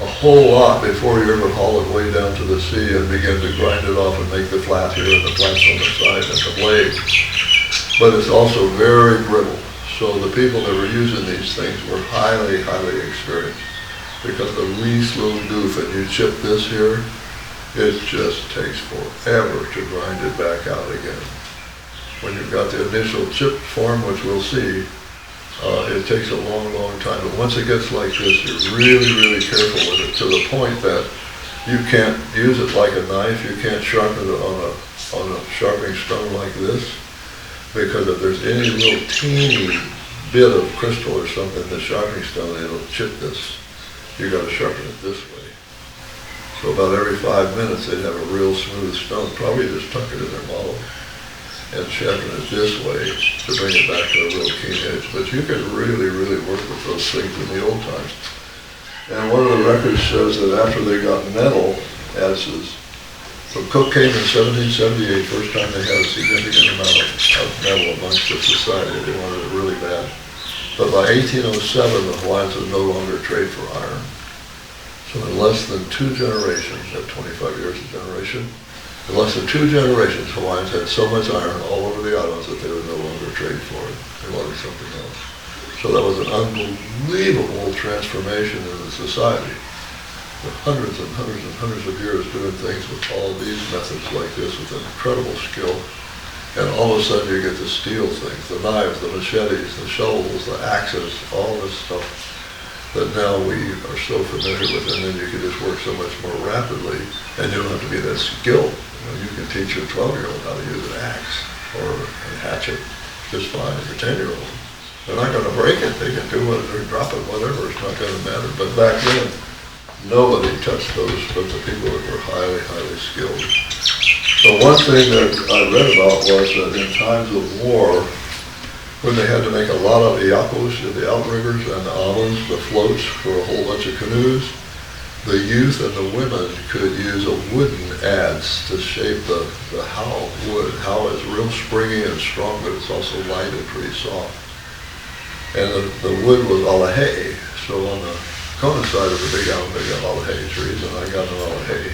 a whole lot before you ever haul it way down to the sea and begin to grind it off and make the flat here and the flats on the side and the blade. But it's also very brittle. So the people that were using these things were highly, highly experienced, because the least little goof and you chip this here, it just takes forever to grind it back out again. When you've got the initial chip form, which we'll see, it takes a long, long time. But once it gets like this, you're really, really careful with it, to the point that you can't use it like a knife. You can't sharpen it on a sharpening stone like this, because if there's any little teeny bit of crystal or something in the sharpening stone, it'll chip this. You got to sharpen it this way. So about every 5 minutes, they'd have a real smooth stone. Probably just tuck it in their model and sharpen it this way to bring it back to a real keen edge. But you could really, really work with those things in the old times. And one of the records says that after they got metal adses, so Cook came in 1778, first time they had a significant amount of metal amongst the society. They wanted it really bad. But by 1807, the Hawaiians would no longer trade for iron. So in less than 2 generations, at 25 years a generation, in less than 2 generations, Hawaiians had so much iron all over the islands that they would no longer trade for it. They wanted something else. So that was an unbelievable transformation in the society. For hundreds and hundreds and hundreds of years doing things with all these methods like this with incredible skill. And all of a sudden you get the steel things, the knives, the machetes, the shovels, the axes, all this stuff that now we are so familiar with, and then you can just work so much more rapidly, and you don't have to be that skilled. You can teach your 12-year-old how to use an axe or a hatchet just fine as a 10-year-old. They're not going to break it. They can do it or drop it, whatever. It's not going to matter. But back then, nobody touched those but the people that were highly, highly skilled. So one thing that I read about was that in times of war, when they had to make a lot of iapos, the outriggers, and the amas, the floats for a whole bunch of canoes, the youth and the women could use a wooden adze to shape the how wood. How is real springy and strong, but it's also light and pretty soft. And the wood was alahe. So on the Kona side of the Big Island, they got alahe trees, and I got an alahe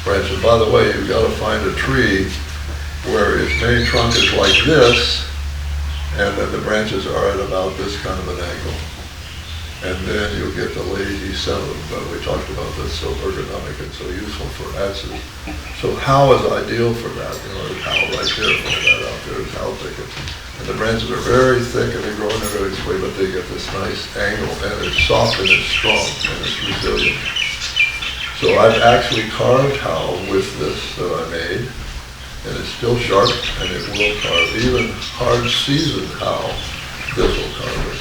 branch. And by the way, you've got to find a tree where its main trunk is like this, and then the branches are at about this kind of an angle. And then you'll get the lazy center, but we talked about this, so ergonomic and so useful for adzes. So how is ideal for that? You know, there's how right there, all that out there is how thicket. And the branches are very thick and they grow in a very way, but they get this nice angle, and it's soft and it's strong and it's resilient. So I've actually carved how with this that I made, and it's still sharp and it will carve. Even hard seasoned how, this will carve it.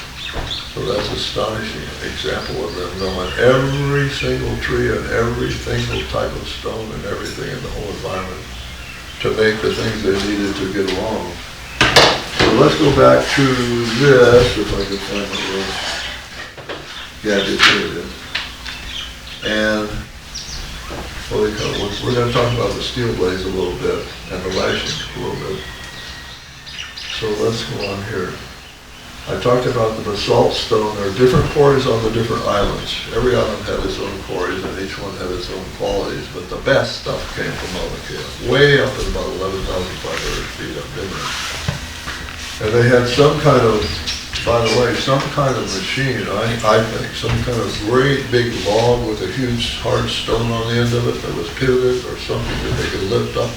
So that's an astonishing example of them knowing every single tree and every single type of stone and everything in the whole environment to make the things they needed to get along. So let's go back to this, if I can find my little gadget. Here it is. And we're going to talk about the steel blades a little bit and the lashing a little bit. So let's go on here. I talked about the basalt stone. There are different quarries on the different islands. Every island had its own quarries and each one had its own qualities, but the best stuff came from Mauna Kea, way up at about 11,500 feet. I've been there. And they had some kind of, by the way, some kind of machine, I think, some kind of great big log with a huge hard stone on the end of it that was pivoted or something that they could lift up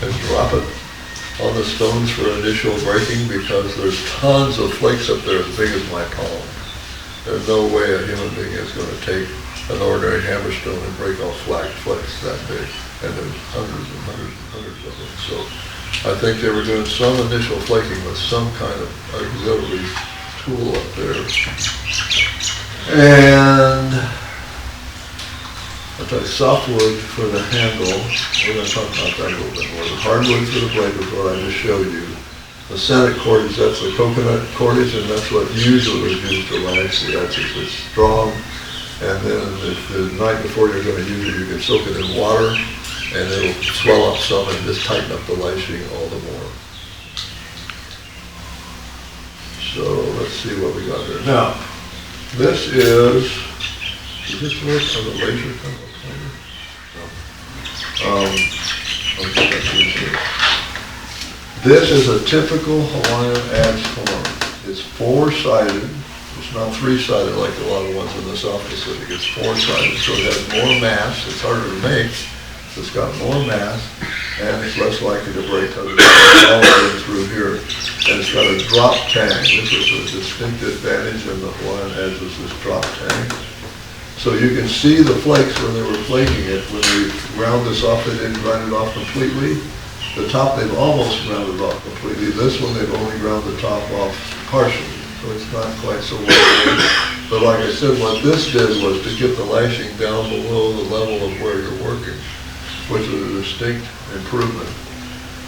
and drop it on the stones for initial breaking, because there's tons of flakes up there as big as my palm. There's no way a human being is going to take an ordinary hammerstone and break off flakes that big. And there's hundreds and hundreds and hundreds of them. So I think they were doing some initial flaking with some kind of auxiliary tool up there. And I'll tell you, softwood for the handle, we're going to talk about that a little bit more. The hardwood for the blade was what I just showed you. The sennit cordage, that's the coconut cordage, and that's what usually is used to lash the edges. It's strong, and then if the night before you're going to use it, you can soak it in water, and it'll swell up some and just tighten up the lashing all the more. So let's see what we got here. Now, this is Is this work on the laser kind of pointer? No. Okay, that's what it is. This is a typical Hawaiian adze form. It's four-sided. It's not three-sided like a lot of ones in the South Pacific. It's four-sided, so it has more mass. It's harder to make. It's got more mass, and it's less likely to break because it's all the way through here. And it's got a drop tang. This is a distinct advantage in the Hawaiian adze, is this drop tang. So you can see the flakes when they were flaking it. When they ground this off, they didn't grind it off completely. The top they've almost ground it off completely. This one they've only ground the top off partially, so it's not quite so well. But like I said, what this did was to get the lashing down below the level of where you're working, which is a distinct improvement.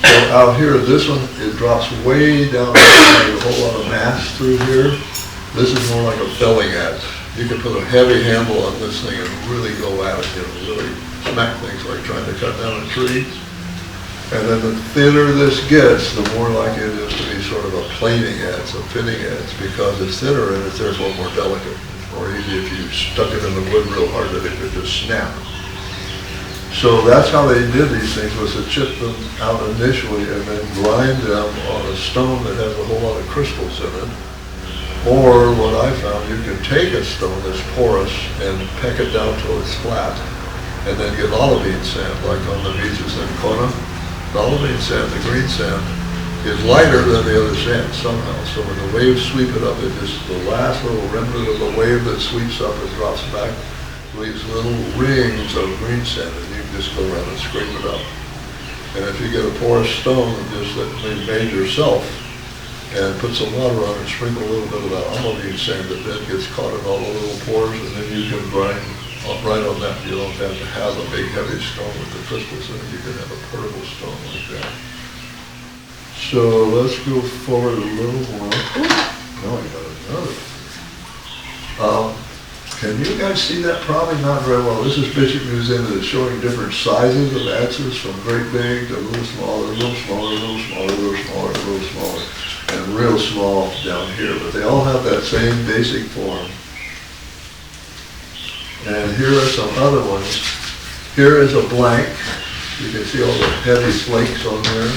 So out here, this one, it drops way down, there's a whole lot of mass through here. This is more like a felling adze. You can put a heavy handle on this thing and really go at it, really smack things like trying to cut down a tree. And then the thinner this gets, the more likely it is to be sort of a planing adze, a fitting adze, because it's thinner and it's therefore more delicate. It's more easy if you stuck it in the wood real hard that it could just snap. So that's how they did these things, was to chip them out initially and then grind them on a stone that has a whole lot of crystals in it. Or what I found, you can take a stone that's porous and peck it down till it's flat, and then get olivine sand, like on the beaches in Kona. The olivine sand, the green sand, is lighter than the other sand somehow. So when the waves sweep it up, it just, the last little remnant of the wave that sweeps up and drops back leaves little rings of green sand, and you can just go around and scrape it up. And if you get a porous stone, just that you made yourself, and put some water on it, sprinkle a little bit of that olivine sand that then gets caught in all the little pores, and then you can grind right on that. You don't have to have a big heavy stone with the crystals in it. You can have a portable stone like that. So let's go forward a little more. Now I got another. Can you guys see that? Probably not very well. This is Bishop Museum, and it's showing different sizes of adzes, from great big to a little smaller, a little smaller, a little smaller, a little smaller, a little smaller, and real small down here. But they all have that same basic form. And here are some other ones. Here is a blank. You can see all the heavy flakes on there.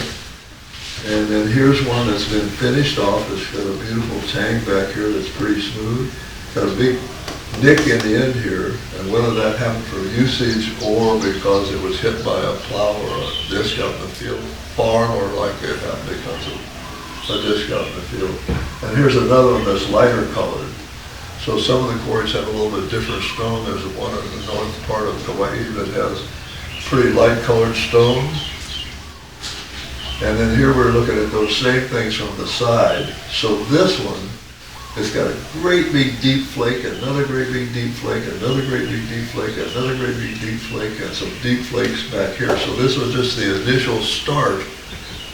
And then here's one that's been finished off. It's got a beautiful tang back here that's pretty smooth. Got a big nick in the end here, and whether that happened from usage or because it was hit by a plow or a disc out in the field, far more likely it happened because of a disc out in the field. And here's another one that's lighter colored. So some of the quarries have a little bit different stone. There's one in the north part of Kauai that has pretty light colored stone. And then here we're looking at those same things from the side. So this one, it's got a great big deep flake, another great big deep flake, another great big deep flake, another great big deep flake, and some deep flakes back here. So this was just the initial start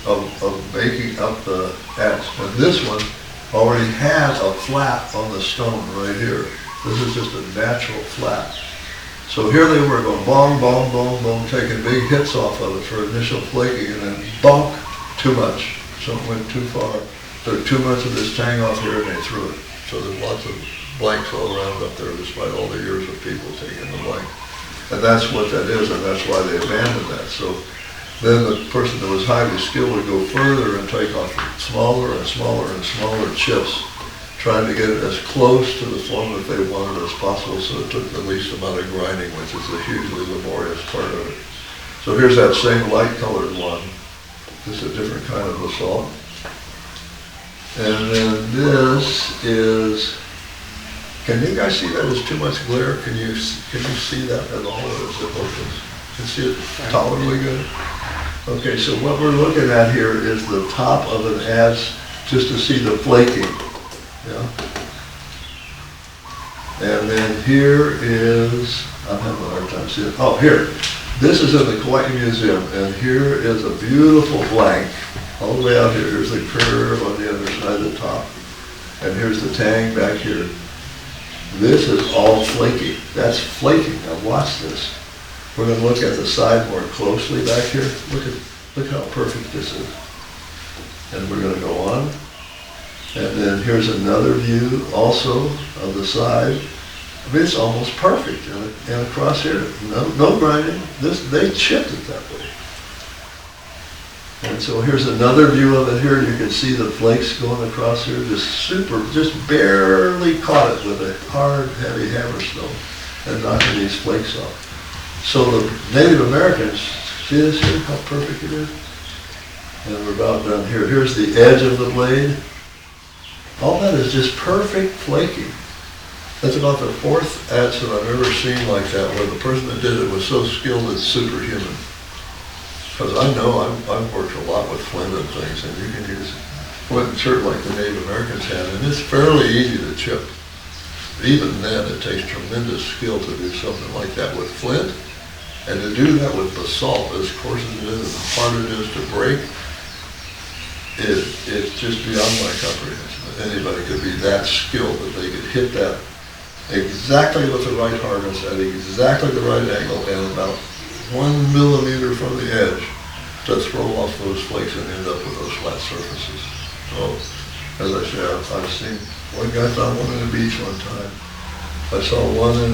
of making up the adze. And this one already has a flat on the stone right here. This is just a natural flat. So here they were going bong, bong, bong, bong, taking big hits off of it for initial flaking, and then bonk, too much. Something went too far. Took too much of this tang off here and they threw it. So there's lots of blanks all around up there despite all the years of people taking the blank. And that's what that is, and that's why they abandoned that. So then the person that was highly skilled would go further and take off smaller and smaller and smaller chips, trying to get it as close to the form that they wanted as possible, so it took the least amount of grinding, which is the hugely laborious part of it. So here's that same light colored one. This is a different kind of basalt. And then this is, can you guys see that as too much glare? Can you see that at all, or is it focused? Can you see it tolerably good? Okay, so what we're looking at here is the top of an adze, just to see the flaking. Yeah. And then here is, I'm having a hard time seeing it. Oh, here. This is in the Kauai Museum, and here is a beautiful blank. All the way out here, here's the curve on the other side of the top. And here's the tang back here. This is all flaky. That's flaking. Now watch this. We're going to look at the side more closely back here. Look how perfect this is. And we're going to go on. And then here's another view also of the side. I mean, it's almost perfect. And across here, no grinding. They chipped it that way. And so here's another view of it here. You can see the flakes going across here, just barely caught it with a hard, heavy hammerstone and knocking these flakes off. So the Native Americans, see this here, how perfect it is? And we're about done here. Here's the edge of the blade. All that is just perfect flaking. That's about the fourth adze that I've ever seen like that, where the person that did it was so skilled it's superhuman. Because I know I've worked a lot with flint and things, and you can use flint and chert like the Native Americans had, and it's fairly easy to chip. Even then, it takes tremendous skill to do something like that with flint, and to do that with basalt, as coarse as it is, and as hard it is to break, it's just beyond my comprehension. Anybody could be that skilled that they could hit that exactly with the right hardness at exactly the right angle and about 1 millimeter from the edge to throw off those flakes and end up with those flat surfaces. So, as I say, I've seen one guy found one on the beach one time. I saw one in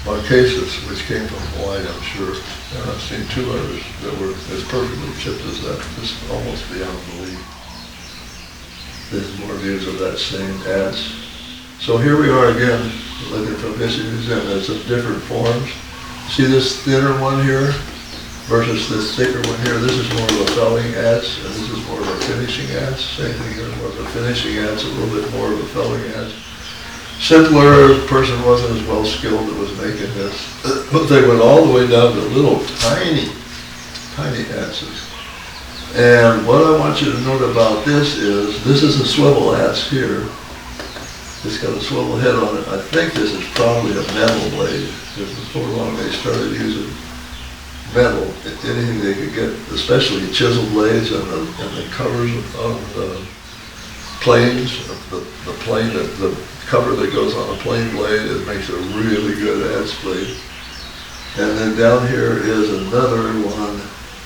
Marquesas, which came from Hawaii, I'm sure. And I've seen two others that were as perfectly chipped as that. Just almost beyond belief. There's more views of that same adze. So here we are again, looking from History Museum. It's in different forms. See this thinner one here versus this thicker one here? This is more of a felling adze, and this is more of a finishing adze. Same thing here, more of a finishing adze, a little bit more of a felling adze. Simpler, person wasn't as well skilled that was making this, but they went all the way down to little tiny adzes. And what I want you to note about this is a swivel adze here. It's got a swivel head on it. I think this is probably a metal blade. Because before long they started using metal, anything they could get, especially chisel blades and the covers on the planes, the plane, the cover that goes on a plane blade, it makes a really good adze blade. And then down here is another one,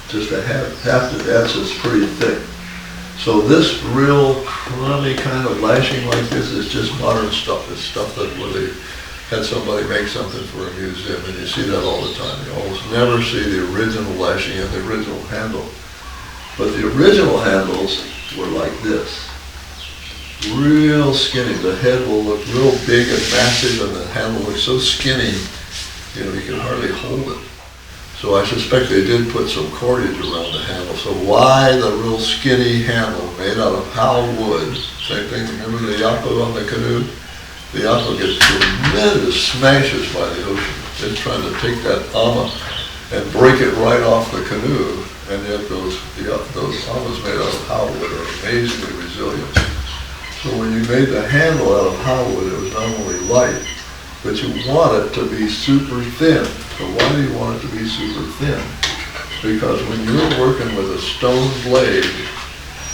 just a half the adze is pretty thick. So this real crummy kind of lashing like this is just modern stuff. It's stuff that where they had somebody make something for a museum, and you see that all the time. You almost never see the original lashing and the original handle. But the original handles were like this. Real skinny. The head will look real big and massive, and the handle looks so skinny, you can hardly hold it. So I suspect they did put some cordage around the handle. So why the real skinny handle made out of how wood? Same thing, remember the yako on the canoe? The yako gets tremendous smashes by the ocean. It's trying to take that ama and break it right off the canoe. And yet those amas made out of how wood are amazingly resilient. So when you made the handle out of how wood, it was not only light, but you want it to be super thin. So why do you want it to be super thin? Because when you're working with a stone blade,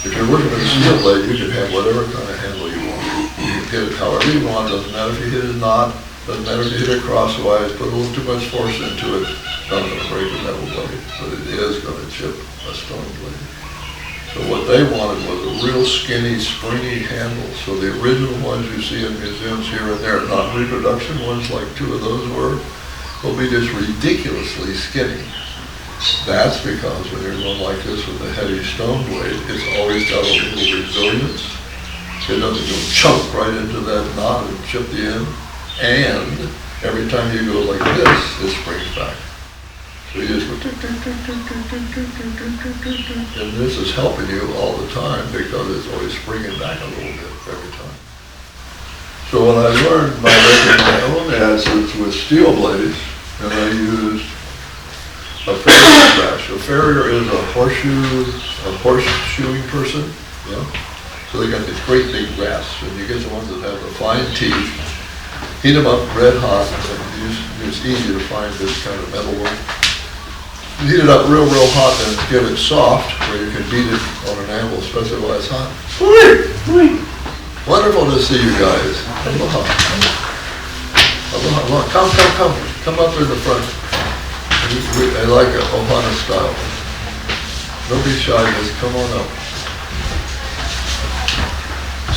if you're working with a steel blade, you can have whatever kind of handle you want. You can hit it however you want, doesn't matter if you hit it knot, doesn't matter if you hit it crosswise, put a little too much force into it, it's not going to break a metal blade, but it is going to chip a stone blade. So what they wanted was a real skinny, springy handle. So the original ones you see in museums here and there, not reproduction ones like two of those were, will be just ridiculously skinny. That's because when you're going like this with a heavy stone blade, it's always got a little resilience. It doesn't go chunk right into that knot and chip the end. And every time you go like this, it springs back. So you just go tick, tick, tick, tick, tick, tick, tick, tick, tick, tick, tick. And this is helping you all the time because it's always springing back a little bit every time. So when I learned by making my own adzes with steel blades, and I used a farrier crash. A farrier is a horseshoeing person, yeah. So they got these great big rasps, and you get the ones that have the fine teeth, heat them up red hot, and it's easy to find this kind of metal one. You heat it up real hot and get it soft, where you can beat it on an anvil, especially while it's hot. Wonderful to see you guys. Aloha. Aloha. Come up in the front. I like it, Ohana style. Don't be shy, just come on up.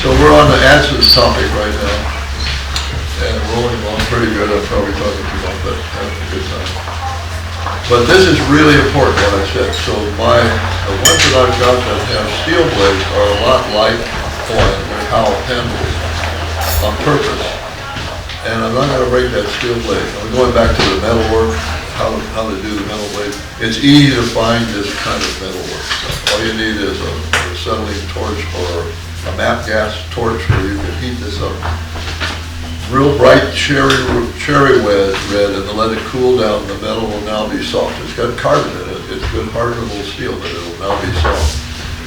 So we're on the adzes topic right now. and rolling along pretty good. I'm probably talking too long, but having a good time. But this is really important, what I said. So the ones that I've got that have steel blades are a lot like foil. They're Howell handles on purpose. And I'm not going to break that steel blade. I'm going back to the metal work, how to do the metal blade. It's easy to find this kind of metal work. All you need is a acetylene torch or a MAP gas torch where you can heat this up. Real bright cherry red, and then let it cool down. The metal will now be soft. It's got carbon in it. It's good hardenable steel, but it will now be soft.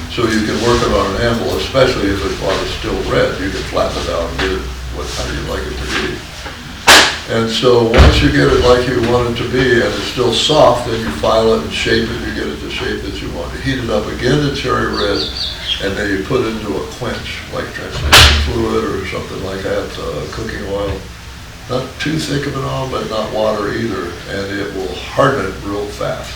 So you can work it on an anvil, especially if it's while it's still red. You can flatten it out and get it how you like it to be. And so once you get it like you want it to be and it's still soft, then you file it and shape it. You get it the shape that you want. You heat it up again to cherry red, and then you put it into a quench, like transmission fluid or something like that, cooking oil. Not too thick of an oil, but not water either, and it will harden it real fast.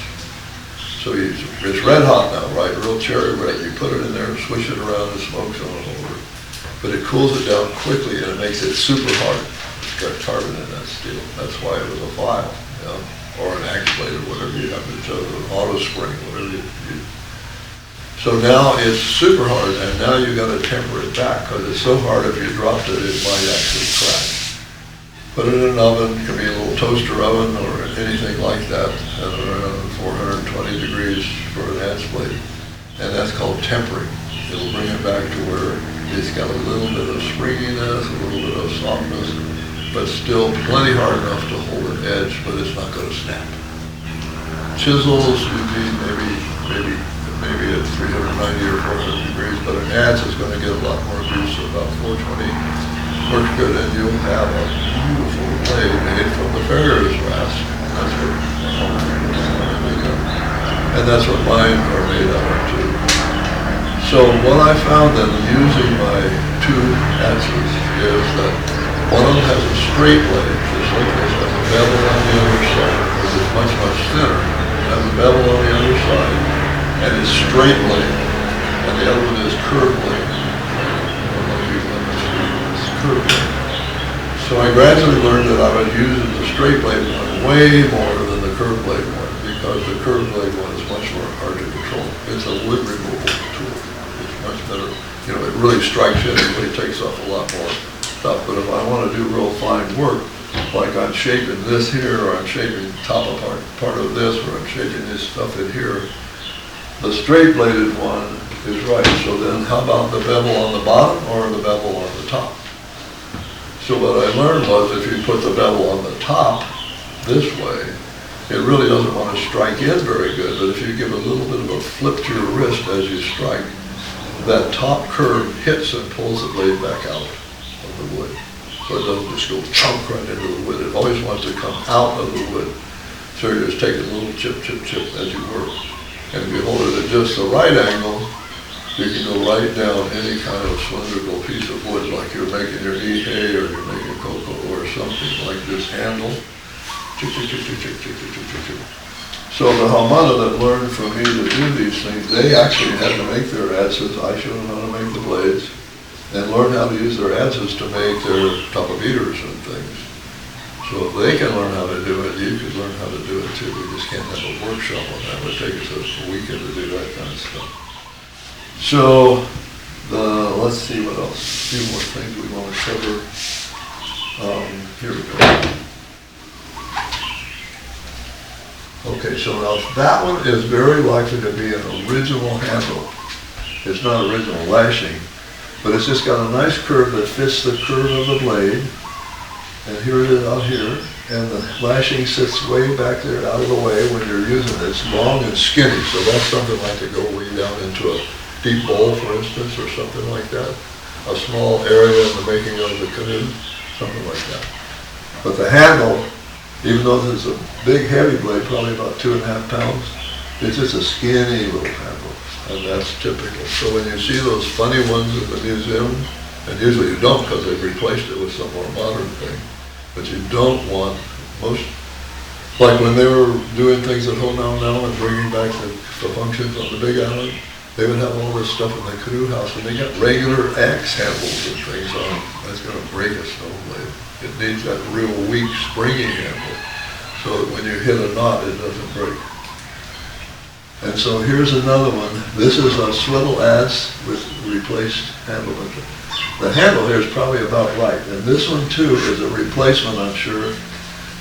So it's red hot now, right? Real cherry red. You put it in there and swish it around and smokes on it over. But it cools it down quickly and it makes it super hard. It's got carbon in that steel. That's why it was a file, you know, or an actuator, whatever you have to choose, an auto spring, whatever you use. So now it's super hard, and now you got to temper it back because it's so hard. If you dropped it, it might actually crack. Put it in an oven. It can be a little toaster oven or anything like that, at around 420 degrees for an adze blade, and that's called tempering. It'll bring it back to where it's got a little bit of springiness, a little bit of softness, but still plenty hard enough to hold an edge, but it's not going to snap. Chisels, you need maybe at 390 or 400 degrees, but an adze is going to get a lot more abuse, so about 420 works good, and you'll have a beautiful blade made from the farrier's rasp. That's what mine are made out of too. So what I found then using my two adzes is that one of them has a straight blade, just like this, has a bevel on the other side, because it's much, much thinner. It has a bevel on the other side, and it's straight blade, and the other one is curved blade. It's curved blade. So I gradually learned that I was using the straight blade one way more than the curved blade one, because the curved blade one is much more hard to control. It's a wood removal tool. It's much better. You know, it really strikes in, it really takes off a lot more stuff. But if I want to do real fine work, like I'm shaping this here, or I'm shaping top part of this, or I'm shaping this stuff in here, the straight bladed one is right. So then how about the bevel on the bottom or the bevel on the top? So what I learned was if you put the bevel on the top this way, it really doesn't want to strike in very good, but if you give a little bit of a flip to your wrist as you strike, that top curve hits and pulls the blade back out of the wood. So it doesn't just go chunk right into the wood. It always wants to come out of the wood. So you're just taking a little chip, chip, chip as you work. And if you hold it at just the right angle, you can go right down any kind of cylindrical piece of wood, like you're making your hay or you're making cocoa or something like this handle. Chick, chick, chick, chick, chick, chick, chick, chick, chick. So the Hamada that learned from me to do these things, they actually had to make their adzes. I showed them how to make the blades and learn how to use their adzes to make their top of beaters and things. So if they can learn how to do it, you can learn how to do it too. We just can't have a workshop on that. It would take us a weekend to do that kind of stuff. So let's see what else. A few more things we want to cover. Here we go. Okay, so now that one is very likely to be an original handle. It's not original lashing, but it's just got a nice curve that fits the curve of the blade. And here it is out here, and the lashing sits way back there out of the way when you're using it. It's long and skinny, so that's something like to go way down into a deep bowl, for instance, or something like that. A small area in the making of the canoe, something like that. But the handle, even though this is a big heavy blade, probably about 2.5 pounds, it's just a skinny little handle, and that's typical. So when you see those funny ones in the museum, and usually you don't because they've replaced it with some more modern thing, but you don't want most, like when they were doing things at Honau now and bringing back the functions on the Big Island, they would have all this stuff in the canoe house, and they got regular axe handles and things on. That's going to break a snow blade. It needs that real weak springy handle so that when you hit a knot, it doesn't break. And so here's another one. This is a swivel adze with replaced handle. The handle here is probably about right. And this one too is a replacement, I'm sure.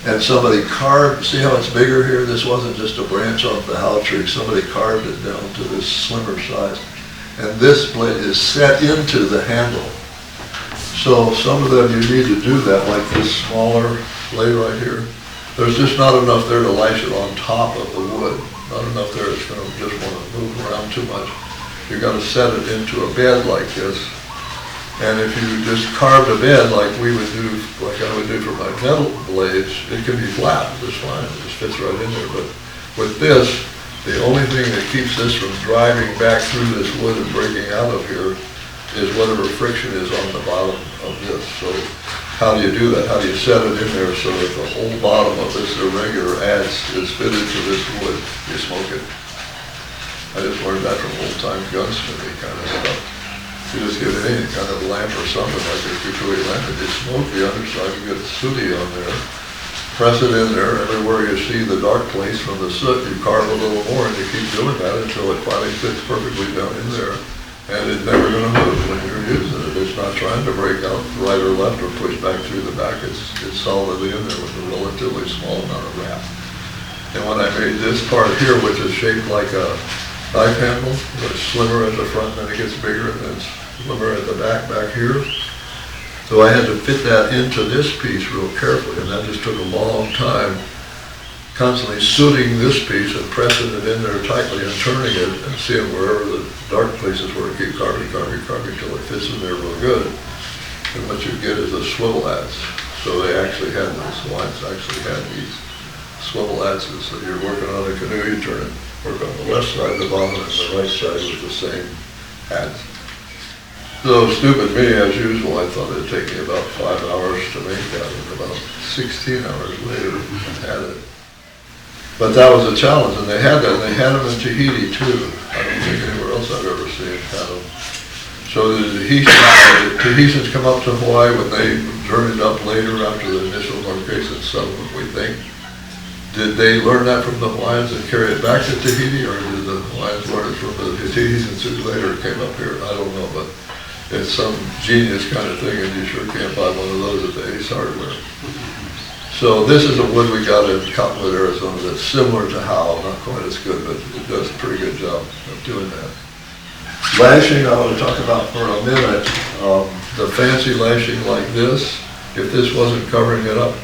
And somebody carved, see how it's bigger here? This wasn't just a branch off the howl tree. Somebody carved it down to this slimmer size. And this blade is set into the handle. So some of them you need to do that, like this smaller blade right here. There's just not enough there to lash it on top of the wood. Not enough there, it's going to just want to move around too much. You've got to set it into a bed like this. And if you just carved a bed like we would do, like I would do for my metal blades, it can be flat just fine. It just fits right in there. But with this, the only thing that keeps this from driving back through this wood and breaking out of here is whatever friction is on the bottom of this. So how do you do that? How do you set it in there so that the whole bottom of this irregular adze is fitted to this wood? You smoke it. I just learned that from old-time gunsmithing kind of stuff. You just get any kind of lamp or something like a Kuchoi lamp, and you smoke the underside, you get sooty on there. Press it in there, everywhere you see the dark place from the soot, you carve a little more, and you keep doing that until it finally fits perfectly down in there. And it's never going to move when you're using it. It's not trying to break out right or left or push back through the back. It's solidly in there with a relatively small amount of wrap. And when I made this part here, which is shaped like a knife handle, it's slimmer at the front, then it gets bigger, and then it's slimmer at the back here. So I had to fit that into this piece real carefully, and that just took a long time, constantly sooting this piece and pressing it in there tightly and turning it and seeing wherever the dark places were, keep carving till it fits in there real good. And what you get is a swivel adze. So they actually had those, Hawaiians actually had these swivel adzes. So you're working on a canoe, you turn it, work on the left side, the bottom, and the right side with the same adze. So stupid me, as usual, I thought it'd take me about 5 hours to make that, and about 16 hours later, I had it. But that was a challenge, and they had that, and they had them in Tahiti too. I don't think anywhere else I've ever seen had them. So the Tahitians come up to Hawaii when they journeyed up later after the initial Marquesas settlement, we think. Did they learn that from the Hawaiians and carry it back to Tahiti, or did the Hawaiians learn it from the Tahitians who later came up here? I don't know, but it's some genius kind of thing, and you sure can't buy one of those at the Ace Hardware. So this is a wood we got in Cottonwood, Arizona that's similar to Howe, not quite as good, but it does a pretty good job of doing that. Lashing, I want to talk about for a minute. The fancy lashing like this, if this wasn't covering it up,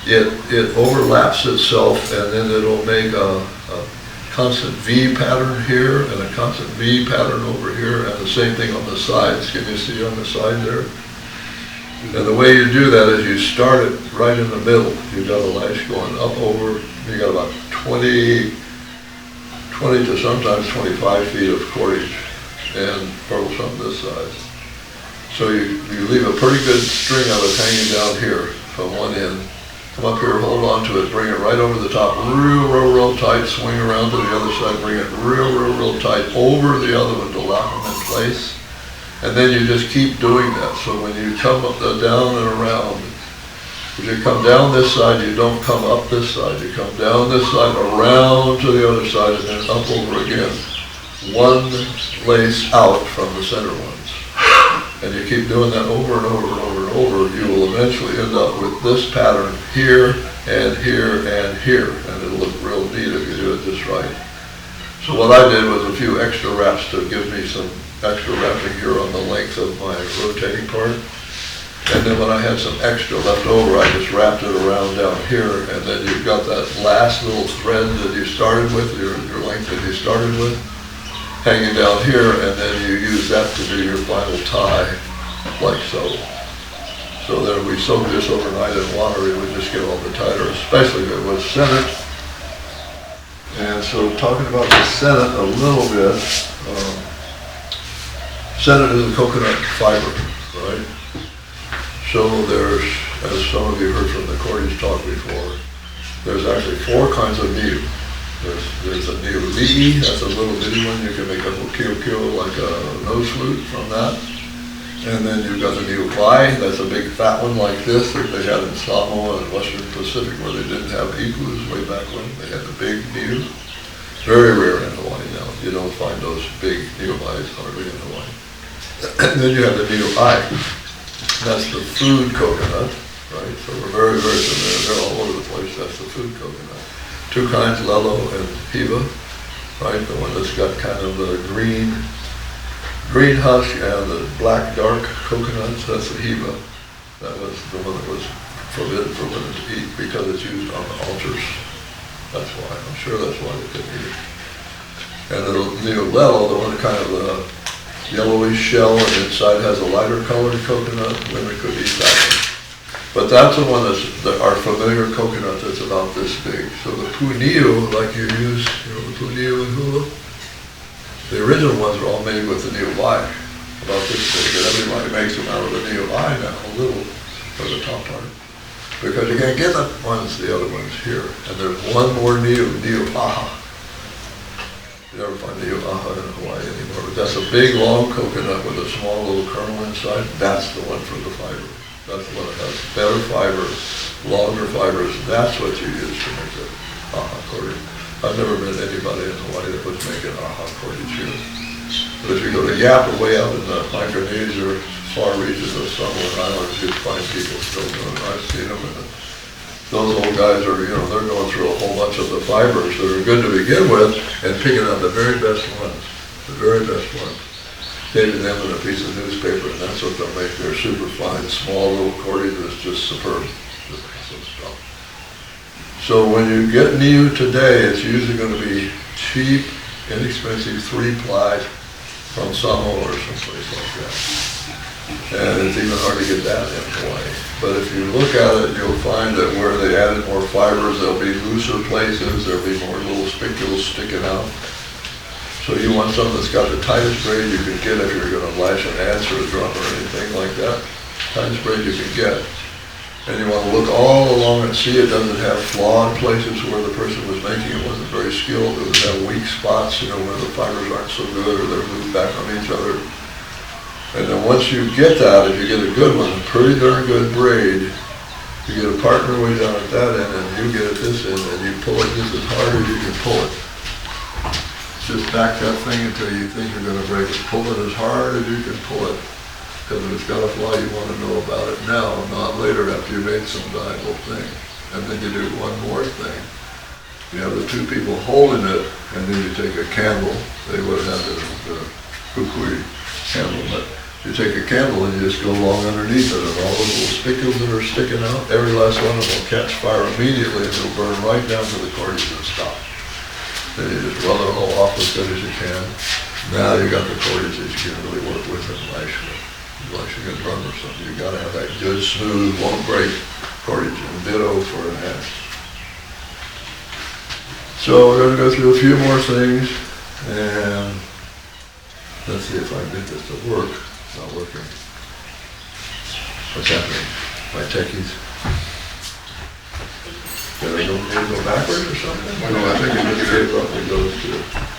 it overlaps itself, and then it'll make a constant V pattern here and a constant V pattern over here, and the same thing on the sides. Can you see on the side there? And the way you do that is you start it right in the middle. You've got a lash going up over, you got about 20 to sometimes 25 feet of cordage and pearls on this size. So you leave a pretty good string of it hanging down here from one end. Come up here, hold on to it, bring it right over the top, real tight, swing around to the other side, bring it real tight over the other one to lock them in place. And then you just keep doing that. So when you come up, down and around, if you come down this side, you don't come up this side. You come down this side, around to the other side, and then up over again. One lace out from the center ones. And you keep doing that over and over and over and over, you will eventually end up with this pattern here and here and here. And it'll look real neat if you do it just right. So what I did was a few extra wraps to give me some extra wrapping here on the length of my rotating part. And then when I had some extra left over, I just wrapped it around down here, and then you've got that last little thread that you started with, your length that you started with, hanging down here, and then you use that to do your final tie, like so. So then we soak this overnight in water, it would just get all the tighter, especially if it was sennit. And so talking about the sennit a little bit, sennit is a coconut fiber, right? So there's, as some of you heard from the cordage talk before, there's actually 4 kinds of niu. There's a niu li'i, that's a little bitty one. You can make a kio like a nose flute from that. And then you've got the neophyte, that's a big fat one like this that they had in Samoa and Western Pacific where they didn't have igloos way back when. They had the big neo. Very rare in Hawaii now. You don't find those big neophytes hardly in Hawaii. And then you have the neophyte. That's the food coconut, right? So we're very, very familiar. They're all over the place. That's the food coconut. Two kinds, Lelo and Hiva, right? The one that's got kind of the green husk and the black dark coconuts, that's the Hiva. That was the one that was forbidden for women to eat because it's used on the altars. That's why. I'm sure that's why they couldn't eat it. And the Neolelo, the one that kind of the yellowish shell and inside has a lighter colored coconut, women could eat that one. But that's the one that's our familiar coconut that's about this big. So the punio, like you use, the punio in hula, the original ones are all made with the neophyte, about this big, and everybody makes them out of the neophyte now, a little for the top part. Because you can't get the other ones here. And there's one more neoaha. You never find neoaha in Hawaii anymore, but that's a big long coconut with a small little kernel inside. That's the one for the fiber. That's the one that has better fibers, longer fibers. That's what you use to make the aha cordage. I've never met anybody in Hawaii that was making aha cordage here. But if you go to Yap, way out in the Micronesia or far regions of Samoan Islands, you'd find people still doing it. I've seen them, and those old guys are, they're going through a whole bunch of the fibers that are good to begin with and picking out the very best ones, saving them in a piece of newspaper, and that's what they'll make their super fine, small little cordage that's just superb. Just awesome stuff. So when you get new today, it's usually going to be cheap, inexpensive 3-ply from Samoa or someplace like that. And it's even hard to get that in Hawaii. But if you look at it, you'll find that where they added more fibers, there'll be looser places, there'll be more little spicules sticking out. So you want something that's got the tightest braid you can get if you're going to lash an ants or a drum or anything like that. Tightest braid you can get. And you want to look all along and see it doesn't have flawed places where the person was making it wasn't very skilled. It would have weak spots, where the fibers aren't so good or they're moved back on each other. And then once you get that, if you get a good one, a pretty darn good braid, you get a partner way down at that end and you get at this end and you pull it just as hard as you can pull it. Just back that thing until you think you're going to break it. Pull it as hard as you can pull it. Because if it's got a flaw, you want to know about it now, not later after you made some valuable thing. And then you do one more thing. You have the two people holding it, and then you take a candle. They would have the kukui candle, but you take a candle and you just go along underneath it, and all those little spicules that are sticking out, every last one of them will catch fire immediately, and it'll burn right down to the cordage and stop. Then you just rub it all off as good as you can. Now you got the cordage that you can really work with and lash with. Lashing a drum or something, you gotta have that good, smooth, won't break cordage, and ditto for an ant. So we're gonna go through a few more things, and let's see if I can get this to work. It's not working. What's happening? My techies. Did I go backwards or something? No, I think it just gave up and goes to.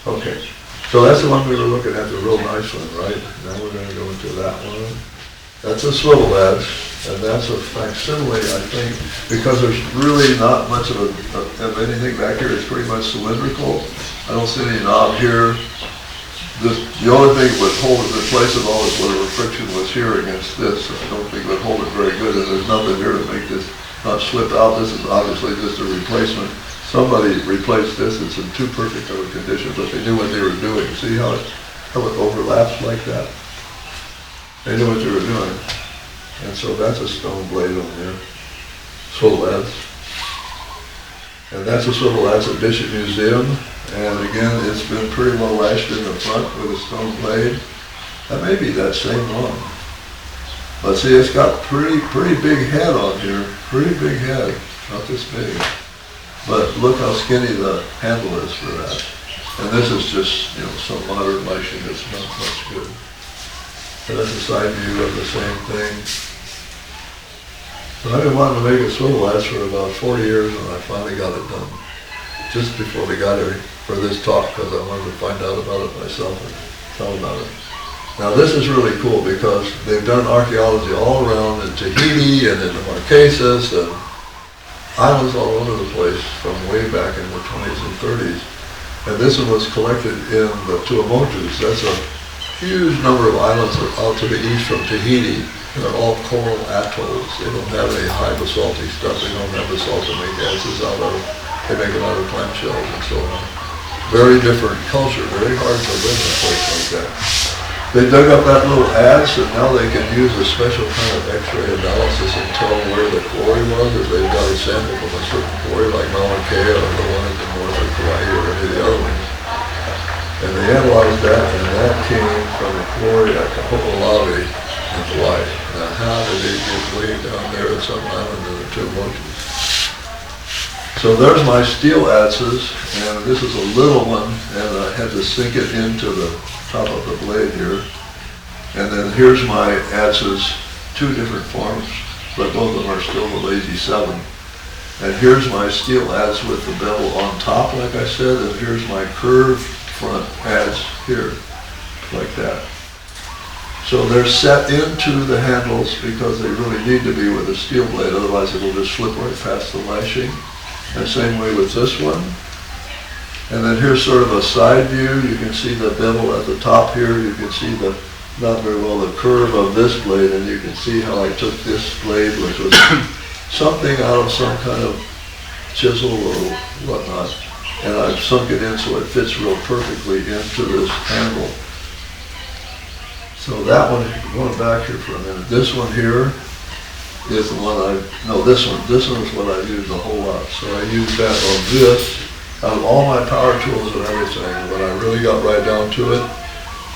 Okay, so that's the one we were looking at, the real nice one, right? Now we're going to go into that one. That's a swivel edge, and that's a facsimile, I think, because there's really not much of anything back here. It's pretty much cylindrical. I don't see any knob here. The only thing that would hold it in place of all this whatever friction was here against this. I don't think it would hold it very good, and there's nothing here to make this not slip out. This is obviously just a replacement. Somebody replaced this. It's in too perfect of a condition, but they knew what they were doing. See how it overlaps like that? They knew what they were doing. And so that's a stone blade on there. Swivel adze. And that's a swivel adze at Bishop Museum. And again, it's been pretty well lashed in the front with a stone blade. That may be that same one. But see, it's got pretty big head on here. Pretty big head. Not this big. But look how skinny the handle is for that. And this is just, some modern lashing that's not much good. And that's a side view of the same thing. I've been wanting to make a swivel hatch for about 40 years, and I finally got it done. Just before we got here for this talk, because I wanted to find out about it myself and tell about it. Now this is really cool because they've done archaeology all around in Tahiti and in the Marquesas and islands all over the place from way back in the 20s and 30s. And this one was collected in the Tuamotus. That's a huge number of islands out to the east from Tahiti. They're all coral atolls. They don't have any high basaltic stuff. They don't have basalt to make gases out of. They make it out of clamshells and so on. Very different culture. Very hard to live in a place like that. They dug up that little adze, and now they can use a special kind of X-ray analysis and tell where the quarry was, if they've got a sample from a certain quarry like Mauna Kea or the one in the north of Kauai or any of the other ones. And they analyzed that, and that came from a quarry at Kaho'olawe in Hawaii. Now how did they get way down there at some island in the Tuamotus? So there's my steel adzes, and this is a little one, and I had to sink it into the top of the blade here. And then here's my adzes, two different forms, but both of them are still the Lazy 7. And here's my steel adze with the bevel on top, like I said, and here's my curved front adze here, like that. So they're set into the handles because they really need to be with a steel blade, otherwise it will just slip right past the lashing. And same way with this one. And then here's sort of a side view. You can see the bevel at the top here. You can see the, not very well, the curve of this blade, and you can see how I took this blade, which was something out of some kind of chisel or whatnot, and I've sunk it in so it fits real perfectly into this handle. So that one, going back here for a minute, this one here is the one this one is what I used a whole lot. So I used that on this. Out of all my power tools and everything, when I really got right down to it,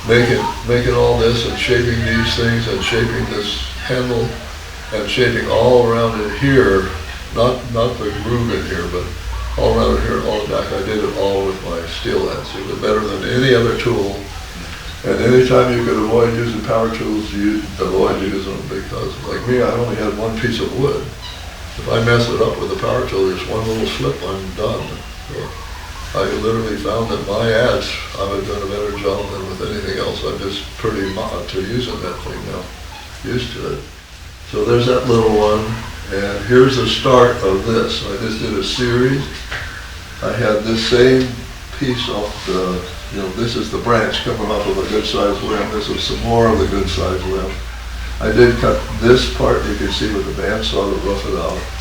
making all this and shaping these things and shaping this handle and shaping all around it here, not the groove in here, but all around it here, all back, I did it all with my steel adze. It was better than any other tool. And anytime you could avoid using power tools, you avoid using them because, like me, I only had one piece of wood. If I mess it up with a power tool, just one little slip, I'm done. I literally found that my adze, I would have done a better job than with anything else. I'm just pretty to using that thing now, used to it. So there's that little one, and here's the start of this. I just did a series. I had this same piece off the, this is the branch coming off of a good sized limb. This is some more of the good sized limb. I did cut this part, you can see with the bandsaw to rough it out.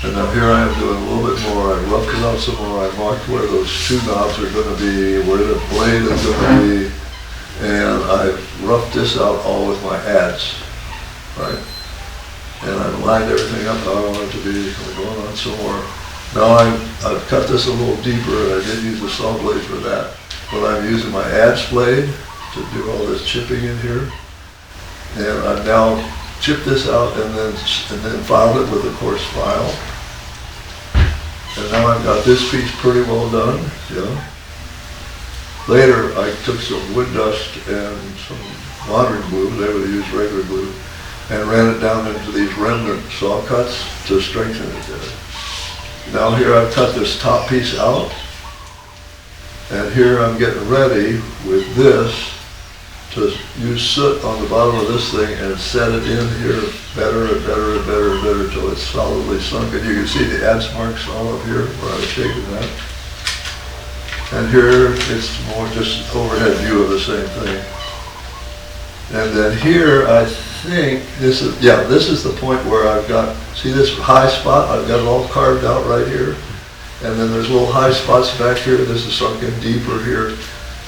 And now here I am doing a little bit more. I roughed it out some more. I marked where those two knobs are going to be, where the blade is going to be, and I roughed this out all with my adze, right? And I lined everything up how I want it to be. I'm going on some more. Now I've cut this a little deeper, and I did use the saw blade for that. But I'm using my adze blade to do all this chipping in here, and I've now chipped this out and then filed it with a coarse file. And now I've got this piece pretty well done, Later, I took some wood dust and some laundry glue, they would have used regular glue, and ran it down into these remnant saw cuts to strengthen it there. Now here I've cut this top piece out, and here I'm getting ready with this to use soot on the bottom of this thing and set it in here better and better and better and better until it's solidly sunk. And you can see the adze marks all up here where I was shaping that. And here it's more just overhead view of the same thing. And then here I think this is the point where I've got, see this high spot? I've got it all carved out right here. And then there's little high spots back here. This is sunk in deeper here.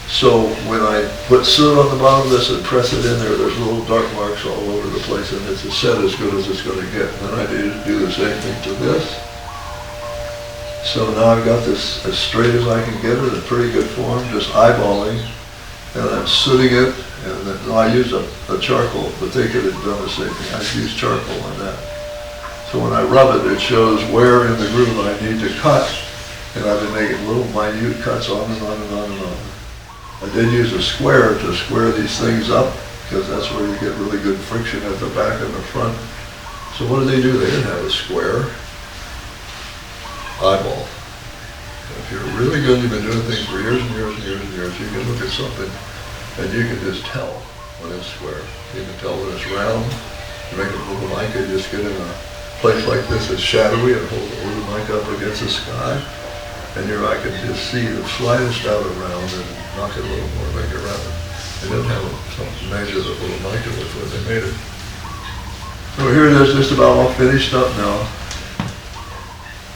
So when I put soot on the bottom of this and press it in there, there's little dark marks all over the place, and it's a set as good as it's going to get. And then I need to do the same thing to this. So now I've got this as straight as I can get it in pretty good form, just eyeballing, and I'm sooting it, and then I use a charcoal, but they could have done the same thing. I used charcoal on that. So when I rub it, it shows where in the groove I need to cut, and I've been making little minute cuts on and on and on and on. I did use a square to square these things up because that's where you get really good friction at the back and the front. So what did they do? They didn't have a square eyeball. If you're really good, you've been doing things for years and years and years and years, you can look at something and you can just tell when it's square. You can tell when it's round. You make it a little mic, you just get in a place like this that's shadowy and hold the mic up against the sky, and your eye can just see the slightest out around and knock it a little more, make it round. They didn't have something to measure the little mic with when they made it. So here it is, just about all finished up now.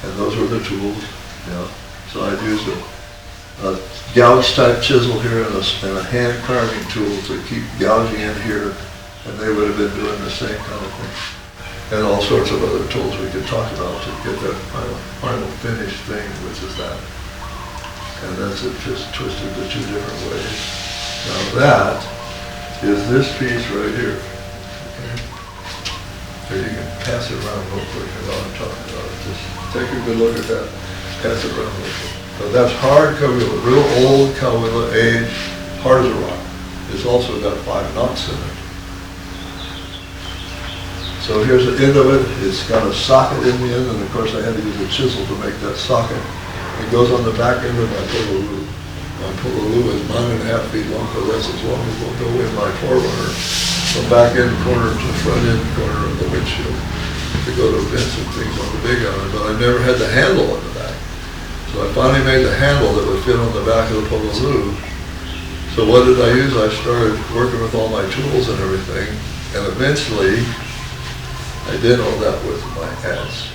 And those were the tools, yeah. So I'd used a gouge type chisel here and a hand carving tool to keep gouging in here, and they would have been doing the same kind of thing. And all sorts of other tools we could talk about to get that final finished thing, which is that. And that's it, just twisted the two different ways. Now that is this piece right here. Okay. So you can pass it around real quick while I'm talking about it. Just take a good look at that. Pass it around real quick. So that's hard Cahuilla, real old Cahuilla, aged, hard as a rock. It's also got 5 knots in it. So here's the end of it. It's got a socket in the end, and of course I had to use a chisel to make that socket. It goes on the back end of my pullaloo. My pullaloo is 9.5 feet long, so that's as long as will go in my forerunner, from back end corner to front end corner of the windshield, to go to vents and things on the big iron. But I never had the handle on the back. So I finally made the handle that would fit on the back of the pullaloo. So what did I use? I started working with all my tools and everything, and eventually I did all that with my adze.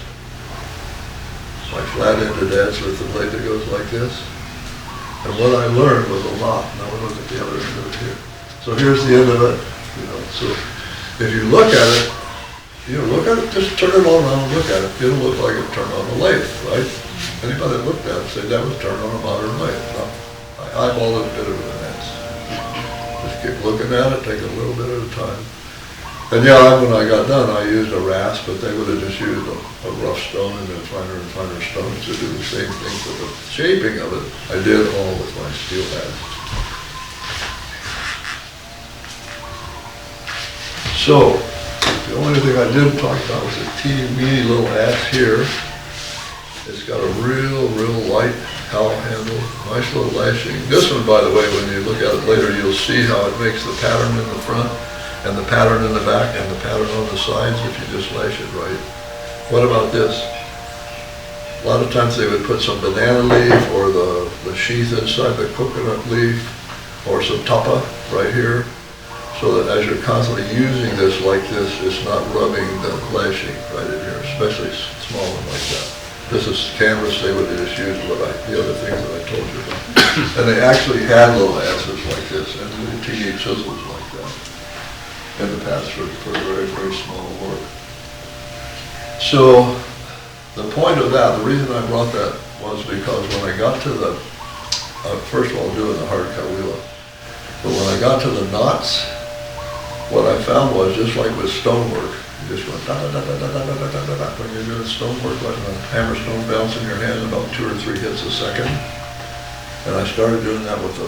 My flat-ended adze with the blade that goes like this. And what I learned was a lot. Now we'll look at the other end of it here. So here's the end of it. So if you look at it, look at it, just turn it all around and look at it. It'll look like it turned on a lathe, right? Anybody that looked at it said that was turned on a modern lathe. No, I eyeballed it a bit of an adze. Just keep looking at it, take a little bit at a time. And yeah, when I got done, I used a rasp, but they would have just used a rough stone and then finer stones to do the same thing. But the shaping of it, I did all with my steel adze. So, the only thing I didn't talk about was a teeny weeny little adze here. It's got a real light hallow handle, nice little lashing. This one, by the way, when you look at it later, you'll see how it makes the pattern in the front, and the pattern in the back, and the pattern on the sides if you just lash it right. What about this? A lot of times they would put some banana leaf or the sheath inside the coconut leaf or some tapa right here, so that as you're constantly using this like this, it's not rubbing the lashing right in here, especially small one like that. This is canvas, they would have just used the other things that I told you about. And they actually had little adzes like this and little teeny chisels like that in the past for very small work. So the point of that, the reason I brought that was because when I got to the, first of all doing the hard Cahuilla, but when I got to the knots, what I found was just like with stonework, you just went da da da da da da da da da da when you're doing stonework, like a hammerstone bounce in your hand, about 2 or 3 hits a second. And I started doing that with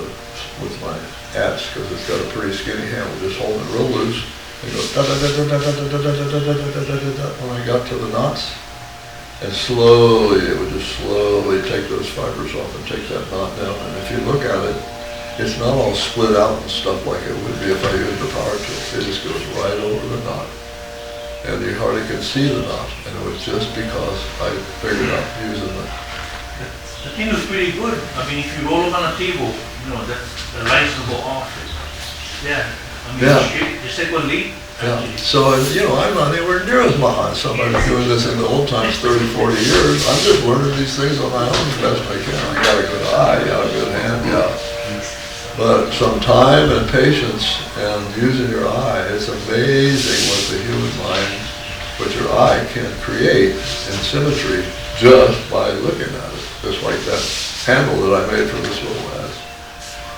my adze, because it's got a pretty skinny handle, just holding it real loose. And go da da da da da da da da da da da da da da da when I got to the knots. And slowly, it would just slowly take those fibers off and take that knot down. And if you look at it, it's not all split out and stuff like it would be if I used the power tool. It just goes right over the knot. And you hardly can see the knot. And it was just because I figured out using The thing was pretty good. I mean, if you roll it on a table, that's the lights will go off. Yeah. I mean, yeah. It's like a lead. Yeah. So, I'm not anywhere near as much as somebody doing this in the old times, 30, 40 years. I'm just learning these things on my own as best I can. I got a good eye, got a good hand, yeah. But some time and patience and using your eye, it's amazing what the human mind, what your eye can create in symmetry just by looking at it. Just like that handle that I made for this little adze.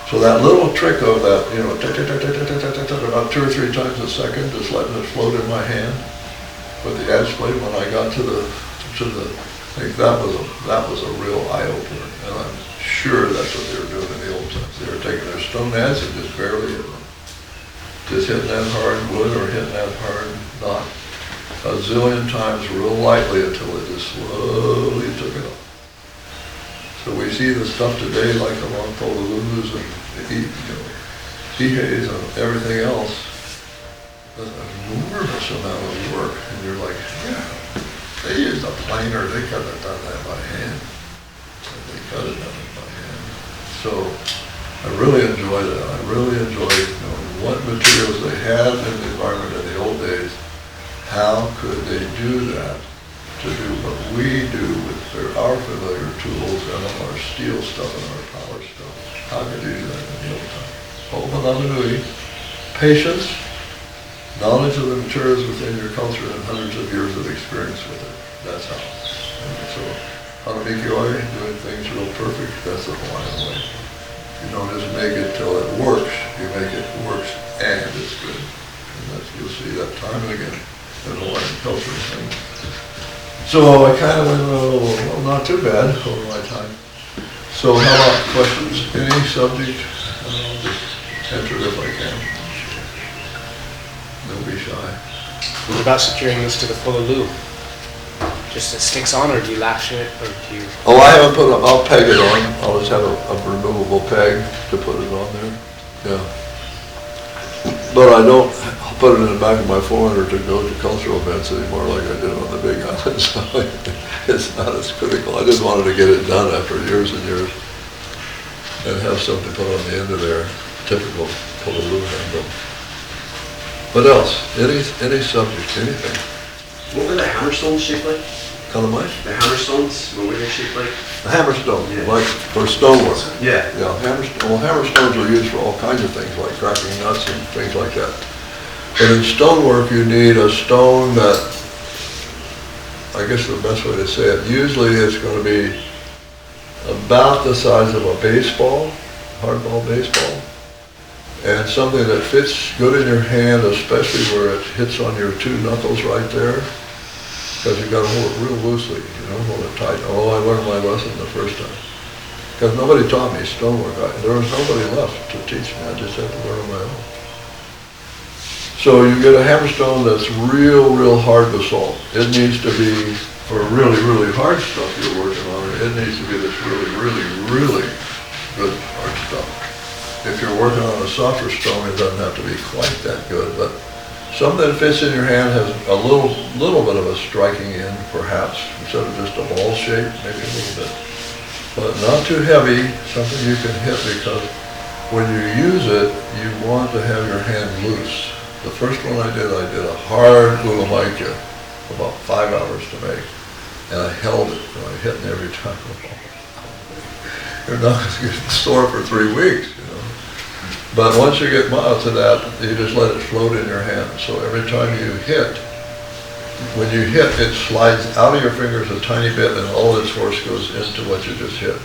So that little trick of that, about 2 or 3 times a second, just letting it float in my hand with the adze blade when I got to the thing, that was a real eye opener. And I'm sure that's what they were doing in the old times. They were taking their stone adze and just barely hitting them. Just hitting that hard wood or hitting that hard knot. a zillion times real lightly until it just slowly took it off. So we see the stuff today like the long polaloos and the Ihays and everything else. That's an enormous amount of work. And you're like, yeah, they used a planer, they could have done that by hand. They could have done it by hand. So I really enjoy that. I really enjoy knowing what materials they had in the environment in the old days. How could they do that to do what we do with our familiar tools and all our steel stuff and our power stuff? How could they do that in the old time? Ho'omananui, patience, knowledge of the materials within your culture and hundreds of years of experience with it. That's how. And so, hanamikioi, doing things real perfect, that's the Hawaiian way. You don't just make it till it works, you make it works and it's good. And that's, you'll see that time and again in Hawaiian culture thing. So I kind of went, well, not too bad over my time. So how about questions? Any subject? I'll just enter it if I can. Don't be shy. What about securing this to the pulaloo? Just it sticks on, or do you lash it, or do you? Oh, I haven't put it, I'll peg it on. I'll just have a removable peg to put it on there. Yeah. But I don't put it in the back of my 400 to go to cultural events anymore like I did on the Big Island. So it's not as critical. I just wanted to get it done after years and years and have something put on the end of there. Typical pulaloo handle. What else? Any subject, anything? What were the hammerstones shaped like? Kind of much? The hammerstones, what were they shaped like? The hammerstone, Yeah. like for stonework. Yeah. Yeah, hammerstones are used for all kinds of things, like cracking nuts and things like that. But in stonework, you need a stone that, I guess the best way to say it, usually it's going to be about the size of a baseball, hardball baseball, and something that fits good in your hand, especially where it hits on your two knuckles right there, because you got to hold it real loosely, you know, hold it tight. Oh, I learned my lesson the first time. Because nobody taught me stonework. There was nobody left to teach me. I just had to learn on my own. So you get a hammerstone that's real hard basalt. It needs to be, for really hard stuff you're working on, it needs to be this really good hard stuff. If you're working on a softer stone, it doesn't have to be quite that good, but something that fits in your hand has a little bit of a striking end, perhaps, instead of just a ball shape, maybe a little bit. But not too heavy, something you can hit, because when you use it, you want to have your hand loose. The first one I did a hard ulamaika, about 5 hours to make, and I held it, and I hit it every time. Your knuckles get sore for 3 weeks, you know. But once you get mild to that, you just let it float in your hand. So every time you hit, when you hit, it slides out of your fingers a tiny bit and all its force goes into what you just hit.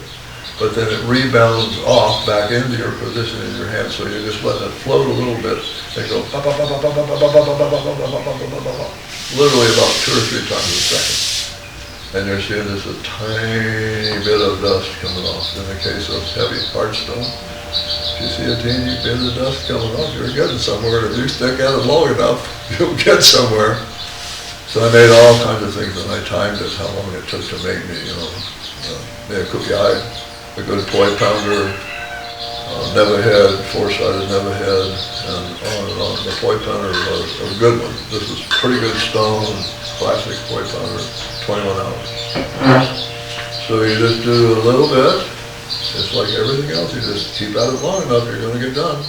But then it rebounds off back into your position in your hand. So you just let it float a little bit and go literally about 2 or 3 times a second. And you're seeing just a tiny bit of dust coming off. In the case of heavy hard stone, if you see a teeny bit of dust coming off, you're getting somewhere. If you stick at it long enough, you'll get somewhere. So I made all kinds of things, and I timed it, how long it took to make me, made a cookie eye, a good poi pounder, never head, 4-sided never head, and on and on. The poi pounder was a good one. This was pretty good stone, classic poi pounder, 21 hours. So you just do a little bit. It's like everything else, you just keep at it long enough, you're going to get done.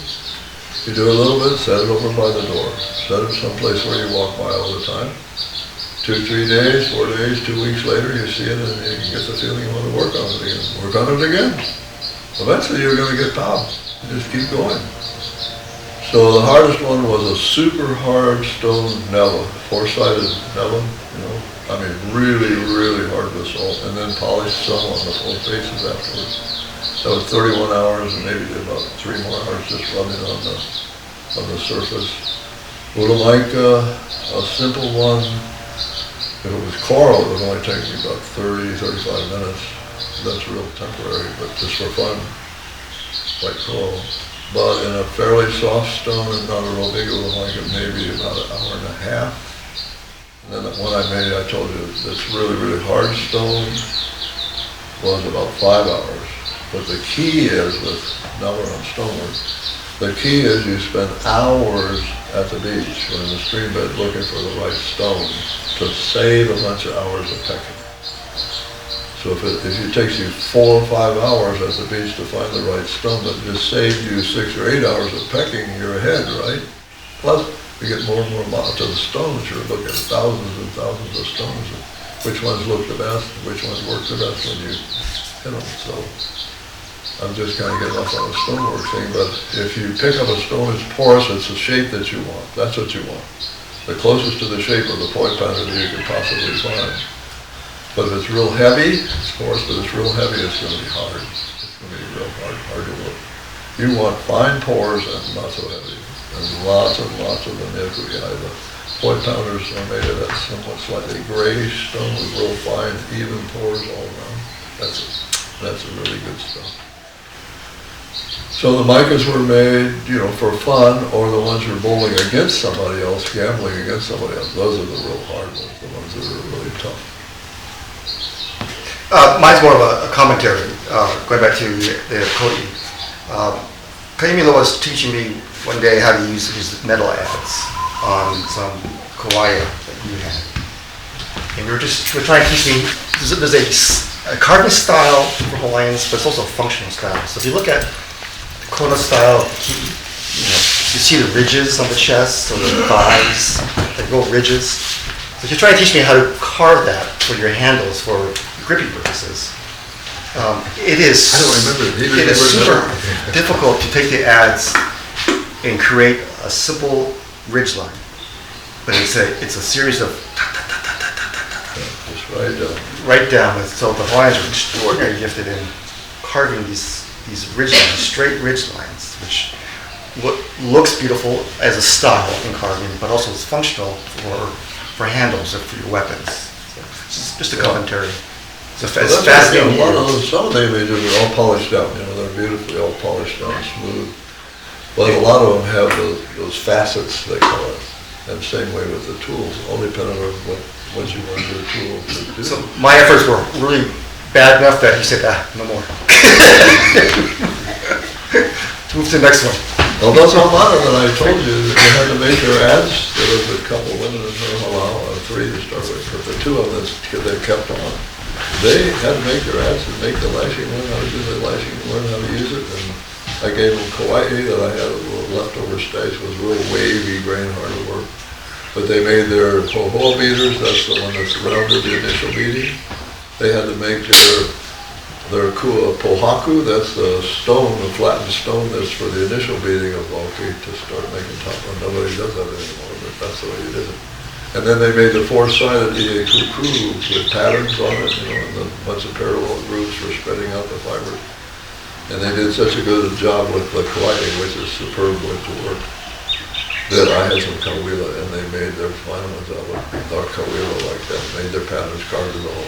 You do a little bit, set it over by the door. Set it someplace where you walk by all the time. 2, 3 days, 4 days, 2 weeks later, you see it and you can get the feeling you want to work on it again. Work on it again. Eventually you're going to get power. You just keep going. So the hardest one was a super hard stone nella, 4-sided nella, I mean really hard basalt, and then polished some on the 4 faces afterwards. That was 31 hours, and maybe did about 3 more hours just rubbing on the surface. Ulamaika, a simple one. If it was coral, it would only take me about 30-35 minutes. That's real temporary, but just for fun, like coral. But in a fairly soft stone and not a real big Ulamaika, maybe about 1.5 hours. And then the one I made, I told you, this really, really hard stone was about 5 hours. But the key is, now we're on stonework, the key is you spend hours at the beach or in the stream bed looking for the right stone to save a bunch of hours of pecking. So if it takes you 4 or 5 hours at the beach to find the right stone, that just saved you 6 or 8 hours of pecking, you're ahead, right? Plus, you get more and more lots of the stones. You're looking at thousands and thousands of stones. And which ones look the best, which ones work the best when you hit them. So I'm just kind of getting off on a stonework thing, but if you pick up a stone, it's porous, it's the shape that you want. That's what you want. The closest to the shape of the point pattern that you can possibly find. But if it's real heavy, it's porous, but it's real heavy, it's going to be hard. It's going to be real hard to work. You want fine pores and not so heavy. And lots and the nuclei. The point pounders are made of that somewhat slightly grayish stone with real fine, even pores all around. That's a really good stuff. So the micas were made, for fun, or the ones you're bowling against somebody else, gambling against somebody else. Those are the real hard ones, the ones that are really tough. Mine's more of a commentary, going back to the Cody. Kaimilo was teaching me one day how to use his metal ads on some kawaii that you had. And we were trying to teach me, there's a carving style for Hawaiians, but it's also a functional style. So if you look at the Kona style, you see the ridges on the chest or the thighs, like real ridges. So if you're trying to teach me how to carve that for your handles for gripping purposes, it is super difficult to take the ads and create a simple ridge line. But it's a series of Just right down. So the Hawaiians are extraordinarily gifted in carving these ridge lines, straight ridge lines, which looks beautiful as a style in carving, but also is functional for handles or for your weapons. So it's just a commentary. It's fascinating. Some of the images are all polished out. They're beautifully all polished out, smooth. But a lot of them have those facets, they call it. And same way with the tools, all depending on what you want your tool to do. So my efforts were really bad enough that he said, no more. Move to the next one. Well, those are a lot of that I told you, that you had to make their ads. There was a couple women in Halau, 3 to start with, but the 2 of them that they kept on. They had to make their ads and make the lashing, learn how to do the lashing, learn how to use it. And I gave them kawaii that I had a little leftover stash, was real wavy grain, hard to work. But they made their pohoa beaters, that's the one that's rounded the initial beating. They had to make their kua pohaku, that's the stone, the flattened stone that's for the initial beating of Loki to start making top one. Nobody does that anymore, but that's the way you did it. And then they made the 4-sided ie-kuku with patterns on it, and a bunch of parallel grooves for spreading out the fiber. And they did such a good job with the kawaii, which is superb way to work, that I had some kawila, and they made their final ones out with our kawila like that, made their patterns, carved it all.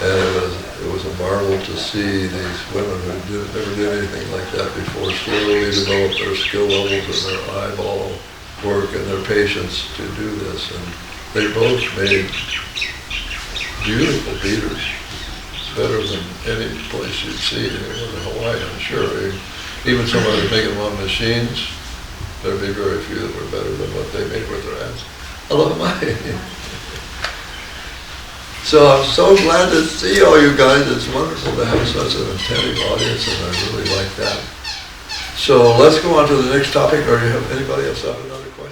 And it was a marvel to see these women who never did anything like that before slowly develop their skill levels and their eyeball work and their patience to do this. And they both made beautiful beaters, better than any place you'd see anywhere in Hawaii, I'm sure. Even somebody making them on machines, there'd be very few that were better than what they made with their hands. I love mine. So I'm so glad to see all you guys. It's wonderful to have such an attentive audience, and I really like that. So let's go on to the next topic. Or do you have anybody else have another question?